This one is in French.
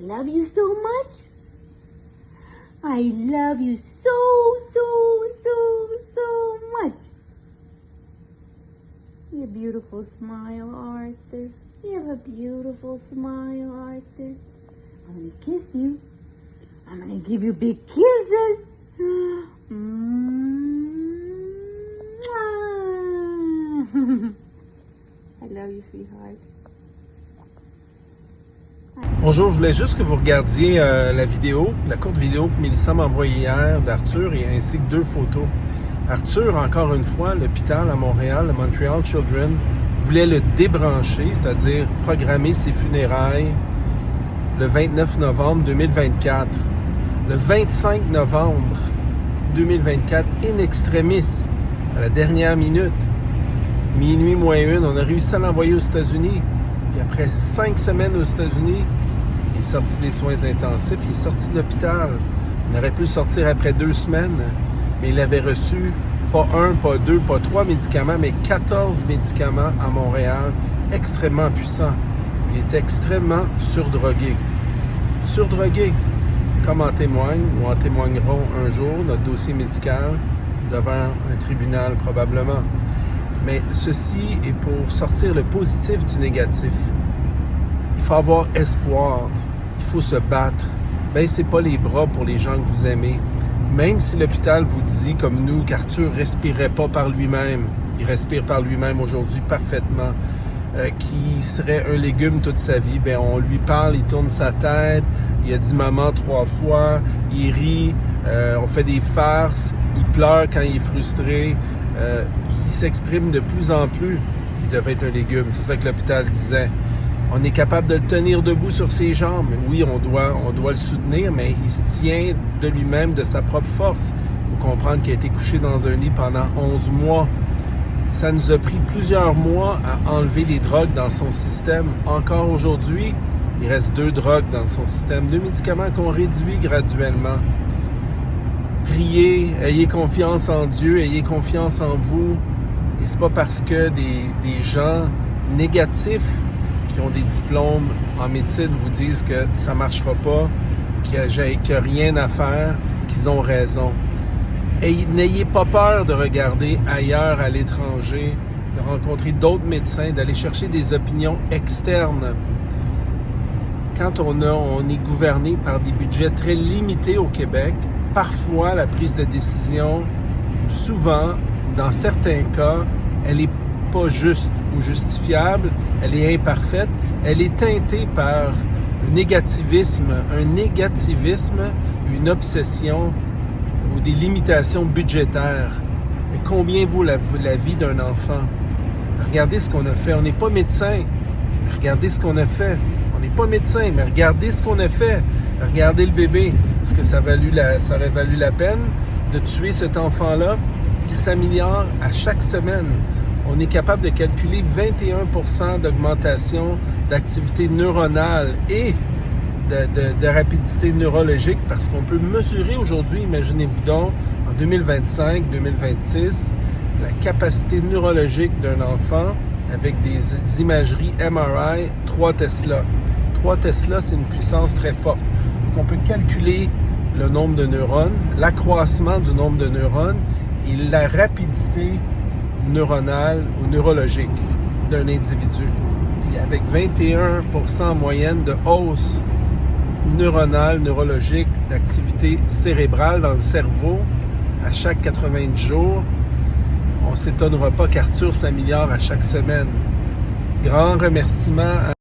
love you so much. I love you so much. You have a beautiful smile, Arthur. You have a beautiful smile, Arthur. I'm gonna kiss you. I'm gonna give you big kisses. I love you, sweetheart. Bonjour, je voulais juste que vous regardiez la vidéo, la courte vidéo que Mélissa m'a envoyée hier d'Arthur et ainsi que 2 photos. Arthur, encore une fois, l'hôpital à Montréal, le Montreal Children, voulait le débrancher, c'est-à-dire programmer ses funérailles le 29 novembre 2024. Le 25 novembre 2024, in extremis, à la dernière minute, minuit moins 1, on a réussi à l'envoyer aux États-Unis. Et après 5 semaines aux États-Unis, il est sorti des soins intensifs, il est sorti de l'hôpital. On aurait pu le sortir après 2 semaines, mais il avait reçu pas 1, pas 2, pas 3 médicaments, mais 14 médicaments à Montréal, extrêmement puissants. Il est extrêmement surdrogué. Surdrogué, comme en témoigne, ou en témoigneront un jour, notre dossier médical, devant un tribunal probablement. Mais ceci est pour sortir le positif du négatif. Il faut avoir espoir. Il faut se battre. Baissez pas les bras pour les gens que vous aimez. Même si l'hôpital vous dit, comme nous, qu'Arthur respirait pas par lui-même, il respire par lui-même aujourd'hui parfaitement, qu'il serait un légume toute sa vie, ben on lui parle, il tourne sa tête, il a dit maman 3 fois, il rit, on fait des farces, il pleure quand il est frustré, il s'exprime de plus en plus. Il devait être un légume, c'est ça que l'hôpital disait. On est capable de le tenir debout sur ses jambes. Oui, on doit le soutenir, mais il se tient de lui-même, de sa propre force. Il faut comprendre qu'il a été couché dans un lit pendant 11 mois. Ça nous a pris plusieurs mois à enlever les drogues dans son système. Encore aujourd'hui, il reste 2 drogues dans son système, 2 médicaments qu'on réduit graduellement. Priez, ayez confiance en Dieu, ayez confiance en vous. Et c'est pas parce que des gens négatifs qui ont des diplômes en médecine vous disent que ça marchera pas, qu'il n'y a rien à faire, qu'ils ont raison. Et n'ayez pas peur de regarder ailleurs à l'étranger, de rencontrer d'autres médecins, d'aller chercher des opinions externes. Quand on est gouverné par des budgets très limités au Québec, parfois la prise de décision, souvent, dans certains cas, elle est pas juste ou justifiable, elle est imparfaite, elle est teintée par un négativisme, une obsession ou des limitations budgétaires. Mais combien vaut la vie d'un enfant? Regardez ce qu'on a fait. On n'est pas médecin, mais regardez ce qu'on a fait. On n'est pas médecin, mais regardez ce qu'on a fait. Regardez le bébé. Est-ce que ça aurait valu la peine de tuer cet enfant-là? Il s'améliore à chaque semaine. On est capable de calculer 21% d'augmentation d'activité neuronale et de rapidité neurologique parce qu'on peut mesurer aujourd'hui, imaginez-vous donc, en 2025-2026, la capacité neurologique d'un enfant avec des imageries MRI 3 Tesla. 3 Tesla, c'est une puissance très forte. Donc on peut calculer le nombre de neurones, l'accroissement du nombre de neurones et la rapidité neuronale ou neurologique d'un individu. Puis avec 21% en moyenne de hausse neuronale, neurologique, d'activité cérébrale dans le cerveau à chaque 90 jours, on ne s'étonnera pas qu'Arthur s'améliore à chaque semaine. Grand remerciement à